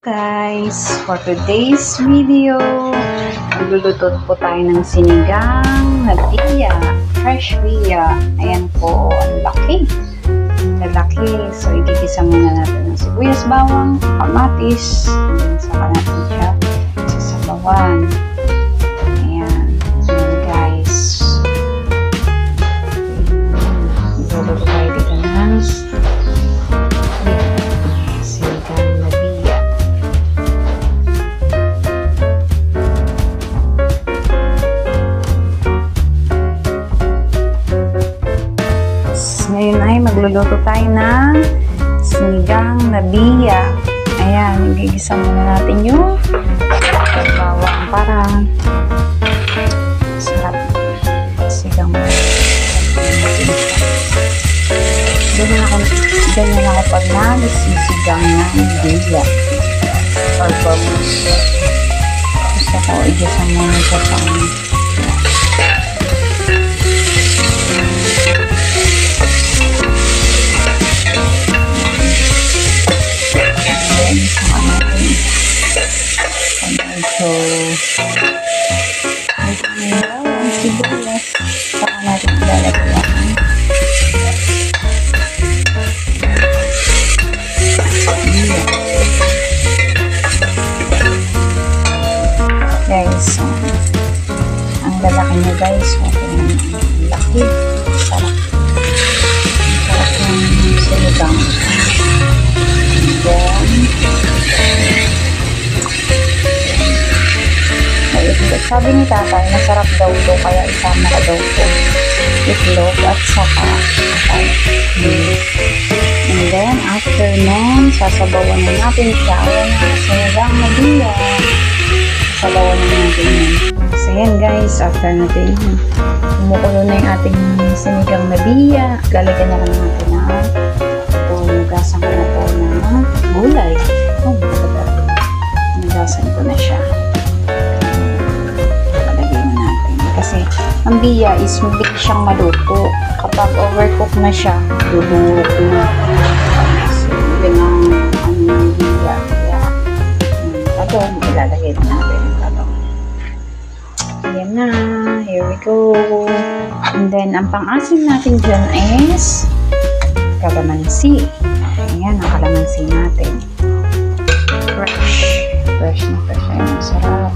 Guys, for today's video, magluluto po tayo ng sinigang na biya, fresh biya. Ayan po, ang laki. Lalaki. So, igigisa muna natin ng sibuyas, bawang, kamatis. Then, saka natin siya sasabawan. Ayan. Ayan, guys. Magluluto tayo dito ng sinigang na biya. Ngayon ay magluluto tayo ng sinigang na biya. Ayan, igigisa muna natin yung bawang para sarap sinigang na ganyan ako pag nagsisigang ng biya or bagus. Gusto ko igisa muna ito pang ang sibuyas. Saka natin lalagyan. Guys, ang lalaki niya guys. Ang laki. Sarap. Sarap yung sinigang. Sabi ni tatay, masarap daw ito, kaya isama ka daw ito. Itlog at saka and then, after nun, sasabawan na natin siya. Ayan na, sinigang na biya. Sasabawan na natin yun. So yan guys, after natin yun, kumukulo na yung ating sinigang na biya. Lalagyan na lang natin na nugasan ko na po ng gulay. Nugasan ko na siya. Kasi ang biya is mabilis siyang maluto. Kapag overcook na siya, lulurok na. So, yun ang biya. Kaya, talong, ilalagay na natin yung talong. Ayan na. Here we go. And then, ang pang-asim natin dyan is kalamansi. Ayan, ang kalamansi natin. Fresh. Fresh na fresh. Ayan, sarap.